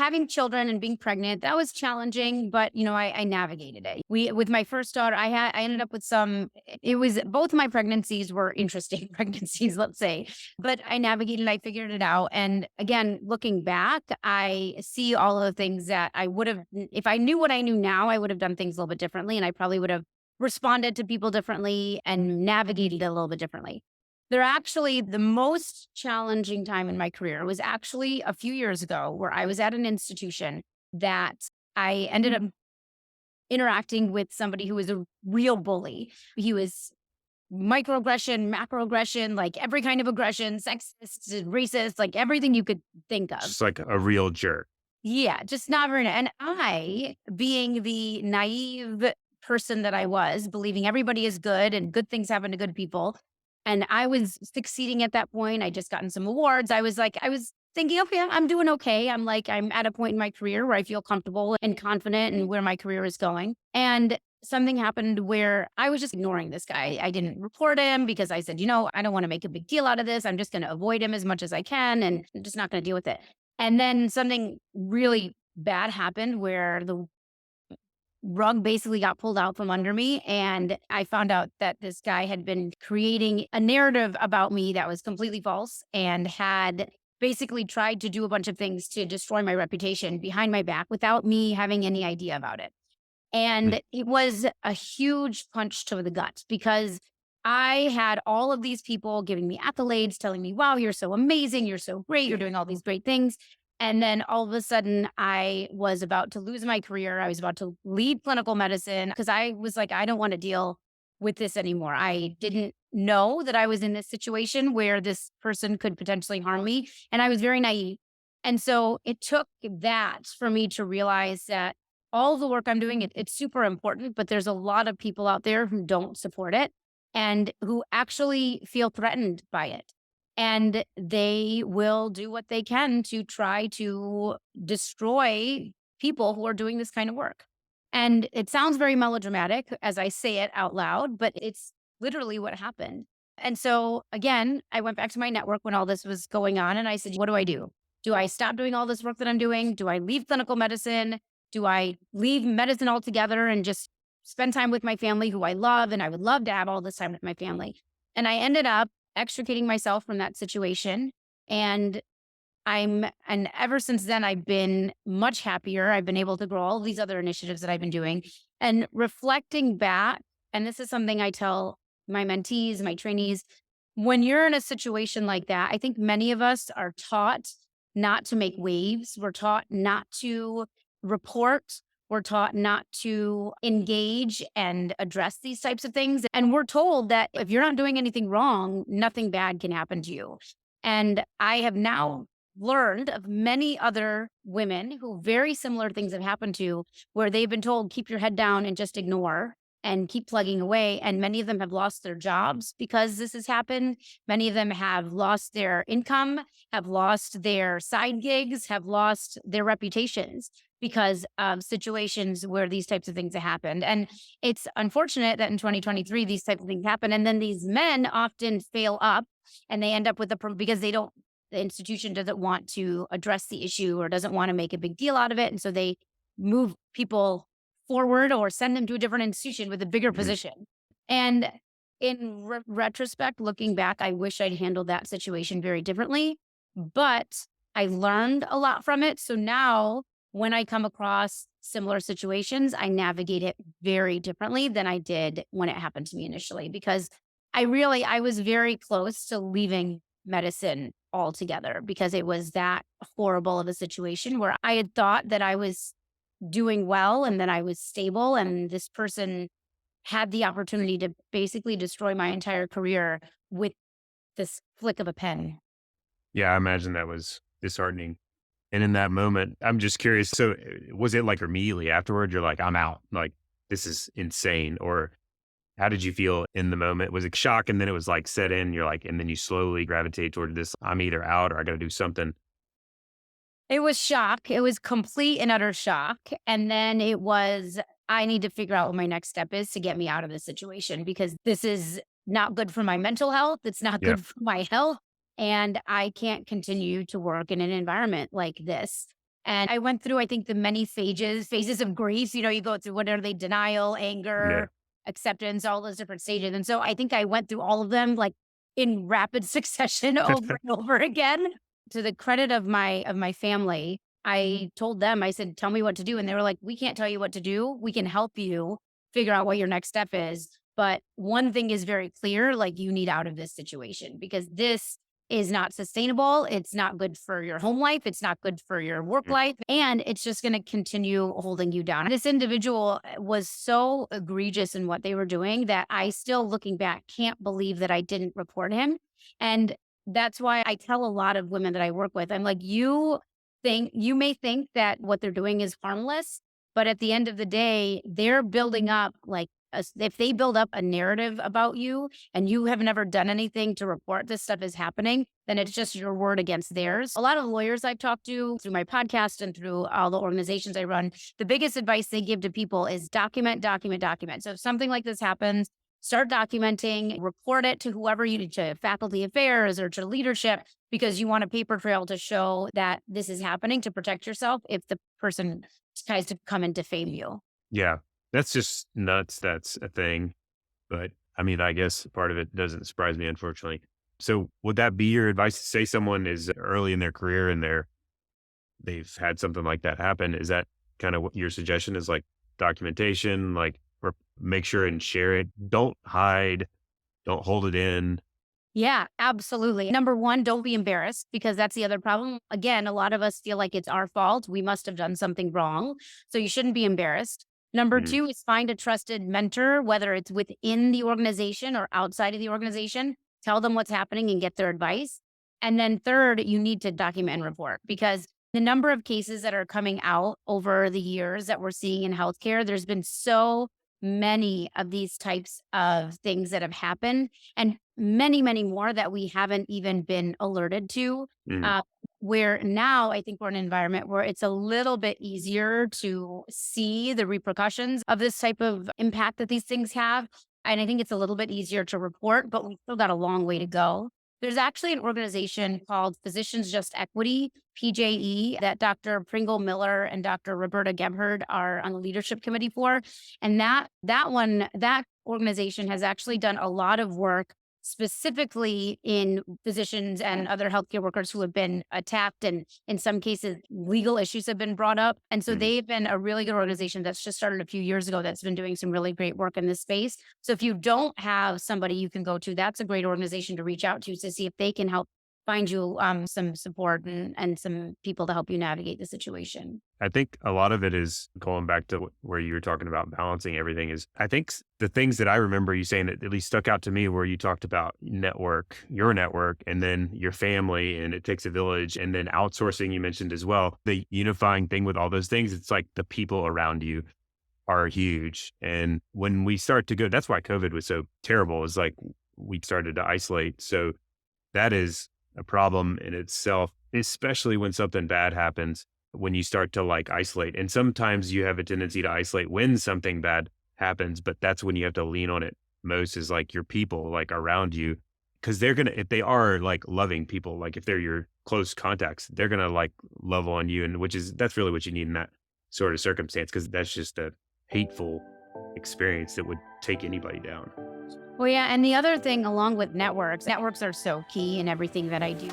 having children and being pregnant, that was challenging, but I navigated it. With my first daughter, I ended up with it was both my pregnancies were interesting pregnancies, let's say, but I navigated, I figured it out. And again, looking back, I see all of the things that I would have, if I knew what I knew now, I would have done things a little bit differently. And I probably would have responded to people differently and navigated it a little bit differently. They're actually the most challenging time in my career was actually a few years ago where I was at an institution that I ended up interacting with somebody who was a real bully. He was microaggression, macroaggression, like every kind of aggression, sexist, racist, like everything you could think of. Just like a real jerk. Yeah, just not very. And I, being the naive person that I was, believing everybody is good and good things happen to good people. And I was succeeding at that point. I just gotten some awards. I was thinking, okay, I'm doing okay. I'm at a point in my career where I feel comfortable and confident in where my career is going. And something happened where I was just ignoring this guy. I didn't report him because I said, I don't want to make a big deal out of this. I'm just going to avoid him as much as I can and I'm just not going to deal with it. And then something really bad happened where the rug basically got pulled out from under me. And I found out that this guy had been creating a narrative about me that was completely false and had basically tried to do a bunch of things to destroy my reputation behind my back without me having any idea about it. Mm. And it was a huge punch to the gut because I had all of these people giving me accolades, telling me, wow, you're so amazing. You're so great. You're doing all these great things. And then all of a sudden, I was about to lose my career. I was about to leave clinical medicine because I was like, I don't want to deal with this anymore. I didn't know that I was in this situation where this person could potentially harm me. And I was very naive. And so it took that for me to realize that all the work I'm doing, it's super important, but there's a lot of people out there who don't support it and who actually feel threatened by it. And they will do what they can to try to destroy people who are doing this kind of work. And it sounds very melodramatic as I say it out loud, but it's literally what happened. And so again, I went back to my network when all this was going on and I said, what do I do? Do I stop doing all this work that I'm doing? Do I leave clinical medicine? Do I leave medicine altogether and just spend time with my family who I love? And I would love to have all this time with my family. And I ended up extricating myself from that situation. And and ever since then, I've been much happier. I've been able to grow all of these other initiatives that I've been doing and reflecting back. And this is something I tell my mentees, my trainees, when you're in a situation like that, I think many of us are taught not to make waves. We're taught not to report. We're taught not to engage and address these types of things. And we're told that if you're not doing anything wrong, nothing bad can happen to you. And I have now learned of many other women who very similar things have happened to, where they've been told, keep your head down and just ignore and keep plugging away. And many of them have lost their jobs because this has happened. Many of them have lost their income, have lost their side gigs, have lost their reputations because of situations where these types of things have happened. And it's unfortunate that in 2023, these types of things happen. And then these men often fail up and they end up with because the institution doesn't want to address the issue or doesn't want to make a big deal out of it. And so they move people forward or send them to a different institution with a bigger Mhm. position. And in retrospect, looking back, I wish I'd handled that situation very differently, but I learned a lot from it. So now when I come across similar situations, I navigate it very differently than I did when it happened to me initially, because I was very close to leaving medicine altogether because it was that horrible of a situation where I had thought that I was doing well and that I was stable. And this person had the opportunity to basically destroy my entire career with this flick of a pen. Yeah, I imagine that was disheartening. And in that moment, I'm just curious. So, was it like immediately afterward? You're like, I'm out. Like, this is insane. Or how did you feel in the moment? Was it shock and then it was like set in? You're like, and then you slowly gravitate toward this. I'm either out or I got to do something. It was shock. It was complete and utter shock. And then it was, I need to figure out what my next step is to get me out of this situation because this is not good for my mental health. It's not Yeah. good for my health. And I can't continue to work in an environment like this. And I went through, I think, the many phases of grief. You go through, what are they? Denial, Yeah. anger, acceptance, all those different stages. And so I think I went through all of them like in rapid succession over and over again. To the credit of my family, I told them, I said, tell me what to do. And they were like, we can't tell you what to do. We can help you figure out what your next step is. But one thing is very clear, like you need out of this situation because this is not sustainable. It's not good for your home life. It's not good for your work Mm, life. And it's just going to continue holding you down. This individual was so egregious in what they were doing that I still, looking back, can't believe that I didn't report him. And that's why I tell a lot of women that I work with, I'm like, you may think that what they're doing is harmless, but at the end of the day, they're building up like if they build up a narrative about you and you have never done anything to report this stuff is happening, then it's just your word against theirs. A lot of lawyers I've talked to through my podcast and through all the organizations I run, the biggest advice they give to people is document, document, document. So if something like this happens, start documenting, report it to whoever you need to faculty affairs or to leadership because you want a paper trail to show that this is happening to protect yourself if the person tries to come and defame you. yeah. That's just nuts. That's a thing. But I mean, I guess part of it doesn't surprise me, unfortunately. So would that be your advice? Say someone is early in their career and they've had something like that happen. Is that kind of what your suggestion is, like documentation, like make sure and share it. Don't hide, don't hold it in. Yeah, absolutely. Number one, don't be embarrassed because that's the other problem. Again, a lot of us feel like it's our fault. We must have done something wrong. So you shouldn't be embarrassed. Number Mm, two is find a trusted mentor, whether it's within the organization or outside of the organization. Tell them what's happening and get their advice. And then third, you need to document and report because the number of cases that are coming out over the years that we're seeing in healthcare, there's been so many of these types of things that have happened and many, many more that we haven't even been alerted to. mm, Uh, where now I think we're in an environment where it's a little bit easier to see the repercussions of this type of impact that these things have. And I think it's a little bit easier to report, but we've still got a long way to go. There's actually an organization called Physicians Just Equity, PJE, that Dr. Pringle Miller and Dr. Roberta Gebhard are on the leadership committee for. And that organization has actually done a lot of work specifically in physicians and other healthcare workers who have been attacked. And in some cases, legal issues have been brought up. And so mm. they've been a really good organization that's just started a few years ago that's been doing some really great work in this space. So if you don't have somebody you can go to, that's a great organization to reach out to see if they can help find you some support and some people to help you navigate the situation. I think a lot of it is going back to where you were talking about balancing everything is I think the things that I remember you saying that at least stuck out to me where you talked about your network, and then your family, and it takes a village, and then outsourcing you mentioned as well. The unifying thing with all those things, it's like the people around you are huge. And when we start to go, that's why COVID was so terrible, is like we started to isolate. So that is a problem in itself, especially when something bad happens, when you start to like isolate. And sometimes you have a tendency to isolate when something bad happens, but that's when you have to lean on it most, is like your people like around you. Cause they're gonna, if they are like loving people, like if they're your close contacts, they're gonna like love on you. And that's really what you need in that sort of circumstance. Cause that's just a hateful experience that would take anybody down. Well, yeah. And the other thing, along with networks are so key in everything that I do.